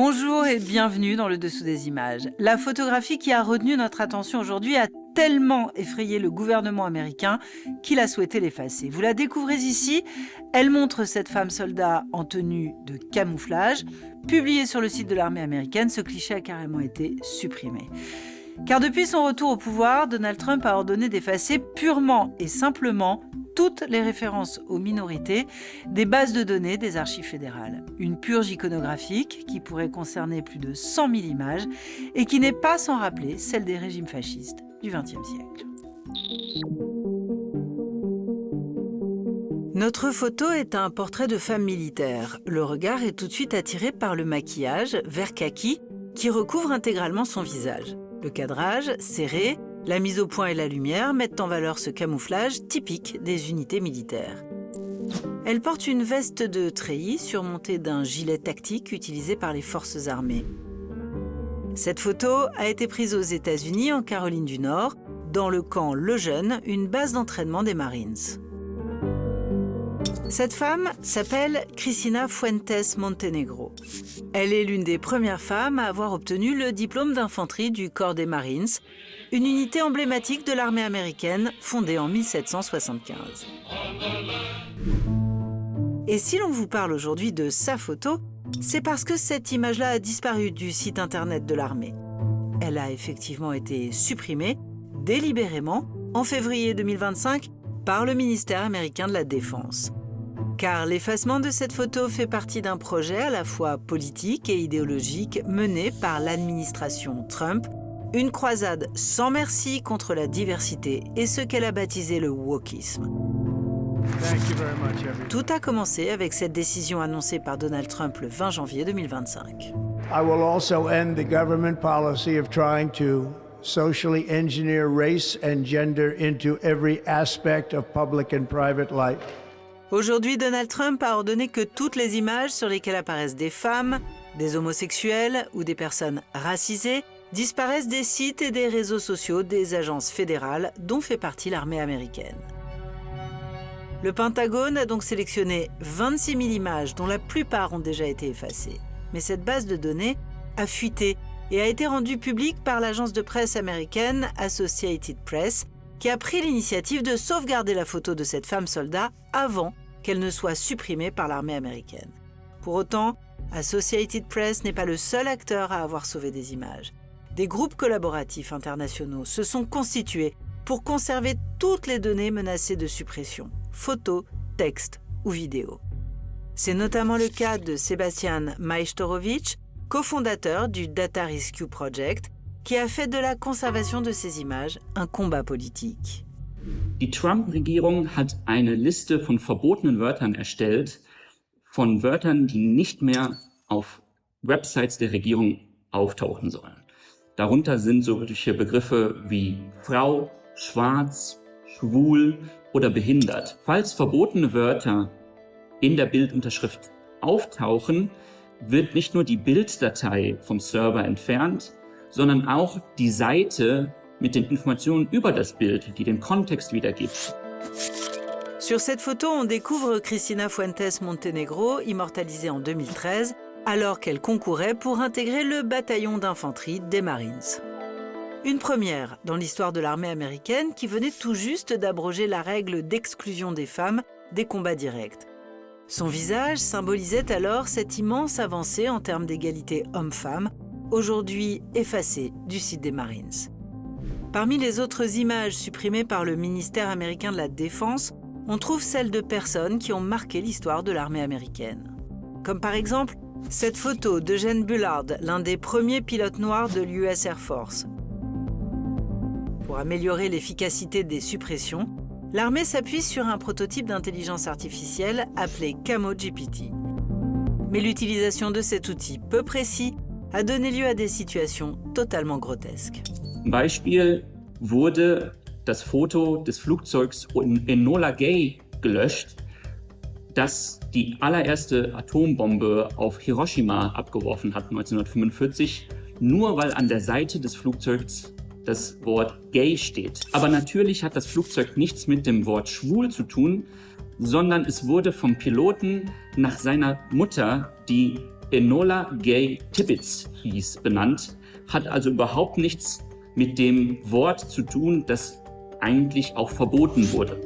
Bonjour et bienvenue dans le dessous des images. La photographie qui a retenu notre attention aujourd'hui a tellement effrayé le gouvernement américain qu'il a souhaité l'effacer. Vous la découvrez ici. Elle montre cette femme soldat en tenue de camouflage. Publiée sur le site de l'armée américaine, ce cliché a carrément été supprimé. Car depuis son retour au pouvoir, Donald Trump a ordonné d'effacer purement et simplement toutes les références aux minorités des bases de données des archives fédérales. Une purge iconographique qui pourrait concerner plus de 100 000 images et qui n'est pas sans rappeler celle des régimes fascistes du XXe siècle. Notre photo est un portrait de femme militaire. Le regard est tout de suite attiré par le maquillage, vert kaki, qui recouvre intégralement son visage. Le cadrage, serré, la mise au point et la lumière mettent en valeur ce camouflage typique des unités militaires. Elle porte une veste de treillis surmontée d'un gilet tactique utilisé par les forces armées. Cette photo a été prise aux États-Unis, en Caroline du Nord, dans le camp Lejeune, une base d'entraînement des Marines. Cette femme s'appelle Cristina Fuentes Montenegro. Elle est l'une des premières femmes à avoir obtenu le diplôme d'infanterie du corps des Marines, une unité emblématique de l'armée américaine fondée en 1775. Et si l'on vous parle aujourd'hui de sa photo, c'est parce que cette image-là a disparu du site internet de l'armée. Elle a effectivement été supprimée, délibérément, en février 2025, par le ministère américain de la Défense. Car l'effacement de cette photo fait partie d'un projet à la fois politique et idéologique mené par l'administration Trump, une croisade sans merci contre la diversité et ce qu'elle a baptisé le wokisme. Tout a commencé avec cette décision annoncée par Donald Trump le 20 janvier 2025. I will also end the government policy of trying to socially engineer race and gender into every aspect of public and private life. Aujourd'hui, Donald Trump a ordonné que toutes les images sur lesquelles apparaissent des femmes, des homosexuels ou des personnes racisées disparaissent des sites et des réseaux sociaux des agences fédérales dont fait partie l'armée américaine. Le Pentagone a donc sélectionné 26 000 images dont la plupart ont déjà été effacées. Mais cette base de données a fuité et a été rendue publique par l'agence de presse américaine Associated Press, qui a pris l'initiative de sauvegarder la photo de cette femme soldat avant qu'elle ne soit supprimée par l'armée américaine. Pour autant, Associated Press n'est pas le seul acteur à avoir sauvé des images. Des groupes collaboratifs internationaux se sont constitués pour conserver toutes les données menacées de suppression, photos, textes ou vidéos. C'est notamment le cas de Sebastian Majstorovic, cofondateur du Data Rescue Project, qui a fait de la conservation de ces images un combat politique. Die Trump-Regierung hat eine Liste von verbotenen Wörtern erstellt, von Wörtern, die nicht mehr auf Websites der Regierung auftauchen sollen. Darunter sind solche Begriffe wie Frau, Schwarz, Schwul oder behindert. Falls verbotene Wörter in der Bildunterschrift auftauchen, wird nicht nur die Bilddatei vom Server entfernt, sondern auch die Seite mit den Informationen über das Bild, die den Kontext wiedergibt. Sur cette photo, on découvre Cristina Fuentes Montenegro, immortalisée en 2013, alors qu'elle concourait pour intégrer le bataillon d'infanterie des Marines. Une première dans l'histoire de l'armée américaine qui venait tout juste d'abroger la règle d'exclusion des femmes des combats directs. Son visage symbolisait alors cette immense avancée en termes d'égalité homme-femme, aujourd'hui effacée du site des Marines. Parmi les autres images supprimées par le ministère américain de la Défense, on trouve celles de personnes qui ont marqué l'histoire de l'armée américaine. Comme par exemple cette photo d'Eugene Bullard, l'un des premiers pilotes noirs de l'US Air Force. Pour améliorer l'efficacité des suppressions, l'armée s'appuie sur un prototype d'intelligence artificielle appelé CamoGPT. Mais l'utilisation de cet outil peu précis a donné lieu à des situations totalement grotesques. Beispiel wurde das Foto des Flugzeugs Enola Gay gelöscht, das die allererste Atombombe auf Hiroshima abgeworfen hat 1945, nur weil an der Seite des Flugzeugs das Wort gay steht. Aber natürlich hat das Flugzeug nichts mit dem Wort schwul zu tun, sondern es wurde vom Piloten nach seiner Mutter, die Enola Gay Tippett hieß, benannt, hat also überhaupt nichts mit dem Wort zu tun, das eigentlich auch verboten wurde.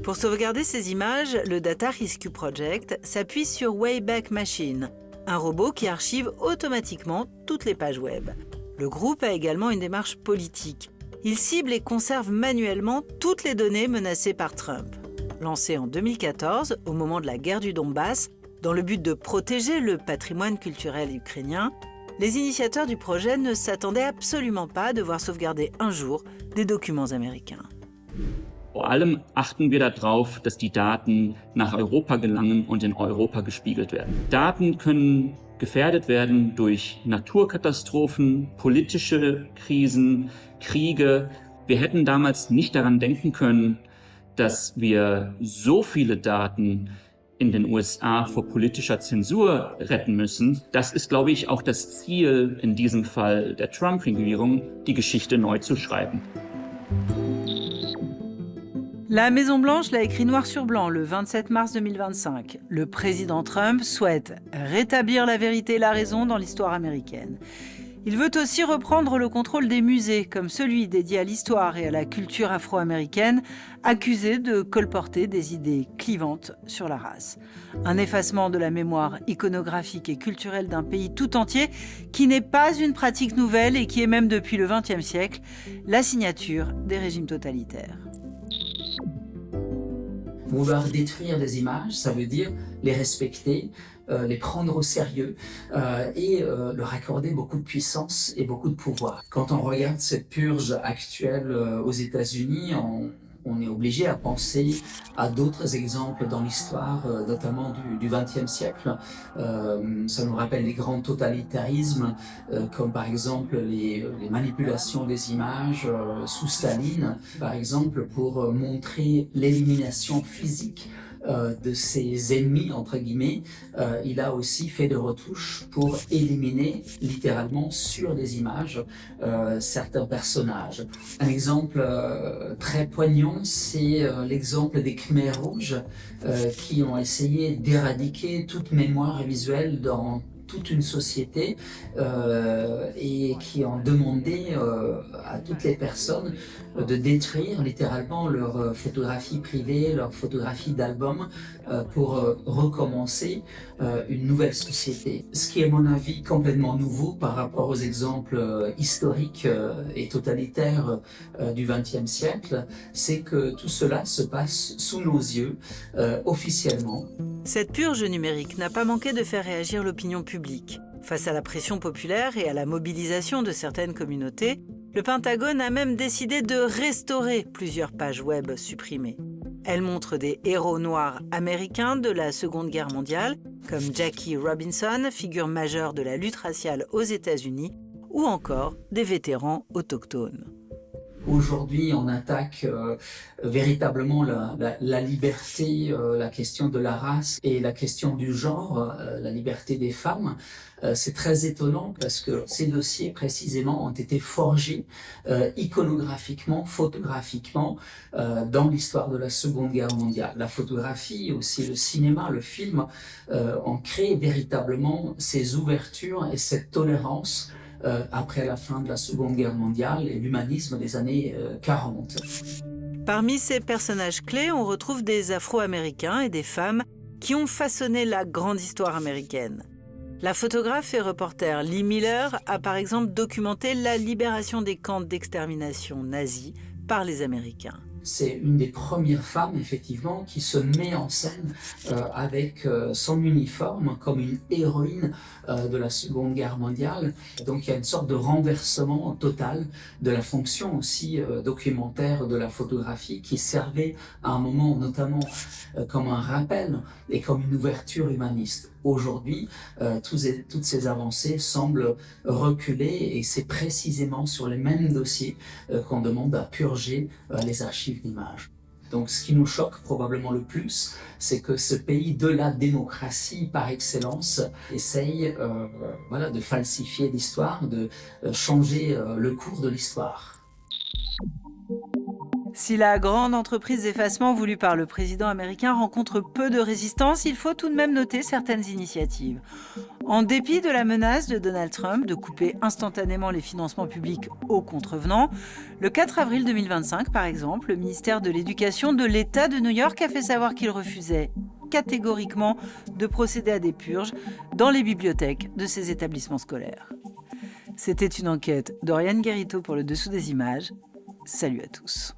Pour sauvegarder ces images, le Data Rescue Project s'appuie sur Wayback Machine, un robot qui archive automatiquement toutes les pages web. Le groupe a également une démarche politique. Il cible et conserve manuellement toutes les données menacées par Trump. Lancé en 2014, au moment de la guerre du Donbass, dans le but de protéger le patrimoine culturel ukrainien, les initiateurs du projet ne s'attendaient absolument pas à devoir sauvegarder un jour des documents américains. Vor allem achten wir darauf, dass die Daten nach Europa gelangen und in Europa gespiegelt werden. Daten können gefährdet werden durch Naturkatastrophen, politische Krisen, Kriege. Wir hätten damals nicht daran denken können, dass wir so viele Daten in den USA vor politischer Zensur retten müssen. Das ist, glaube ich, auch das Ziel in diesem Fall der Trump-Regierung, die Geschichte neu zu schreiben. La Maison-Blanche l'a écrit noir sur blanc le 27 mars 2025. Le président Trump souhaite rétablir la vérité et la raison dans l'histoire américaine. Il veut aussi reprendre le contrôle des musées, comme celui dédié à l'histoire et à la culture afro-américaine, accusés de colporter des idées clivantes sur la race. Un effacement de la mémoire iconographique et culturelle d'un pays tout entier qui n'est pas une pratique nouvelle et qui est même depuis le XXe siècle la signature des régimes totalitaires. Vouloir détruire des images, ça veut dire les respecter, les prendre au sérieux et leur accorder beaucoup de puissance et beaucoup de pouvoir. Quand on regarde cette purge actuelle aux États-Unis, on est obligé à penser à d'autres exemples dans l'histoire, notamment du XXe siècle. Ça nous rappelle les grands totalitarismes, comme par exemple les manipulations des images sous Staline, par exemple pour montrer l'élimination physique de ses ennemis, entre guillemets. Il a aussi fait des retouches pour éliminer littéralement sur des images certains personnages. Un exemple très poignant, c'est l'exemple des Khmers rouges qui ont essayé d'éradiquer toute mémoire visuelle dans toute une société et qui ont demandé à toutes les personnes de détruire littéralement leurs photographies privées, leurs photographies d'albums pour recommencer une nouvelle société. Ce qui est à mon avis complètement nouveau par rapport aux exemples historiques et totalitaires du XXe siècle, c'est que tout cela se passe sous nos yeux officiellement. Cette purge numérique n'a pas manqué de faire réagir l'opinion publique. Face à la pression populaire et à la mobilisation de certaines communautés, le Pentagone a même décidé de restaurer plusieurs pages web supprimées. Elles montrent des héros noirs américains de la Seconde Guerre mondiale, comme Jackie Robinson, figure majeure de la lutte raciale aux États-Unis, ou encore des vétérans autochtones. Aujourd'hui, on attaque véritablement la liberté, la question de la race et la question du genre, la liberté des femmes. C'est très étonnant parce que ces dossiers précisément ont été forgés iconographiquement, photographiquement dans l'histoire de la Seconde Guerre mondiale. La photographie, aussi le cinéma, le film ont créé véritablement ces ouvertures et cette tolérance après la fin de la Seconde Guerre mondiale et l'humanisme des années 40. Parmi ces personnages clés, on retrouve des Afro-Américains et des femmes qui ont façonné la grande histoire américaine. La photographe et reporter Lee Miller a par exemple documenté la libération des camps d'extermination nazis par les Américains. C'est une des premières femmes, effectivement, qui se met en scène avec son uniforme comme une héroïne de la Seconde Guerre mondiale. Donc il y a une sorte de renversement total de la fonction aussi documentaire de la photographie qui servait à un moment notamment comme un rappel et comme une ouverture humaniste. Aujourd'hui, toutes ces avancées semblent reculer et c'est précisément sur les mêmes dossiers qu'on demande à purger les archives d'images. Donc ce qui nous choque probablement le plus, c'est que ce pays de la démocratie par excellence essaye de falsifier l'histoire, de changer le cours de l'histoire. Si la grande entreprise d'effacement voulue par le président américain rencontre peu de résistance, il faut tout de même noter certaines initiatives. En dépit de la menace de Donald Trump de couper instantanément les financements publics aux contrevenants, le 4 avril 2025, par exemple, le ministère de l'Éducation de l'État de New York a fait savoir qu'il refusait catégoriquement de procéder à des purges dans les bibliothèques de ses établissements scolaires. C'était une enquête d'Oriane Guérito pour le Dessous des images. Salut à tous.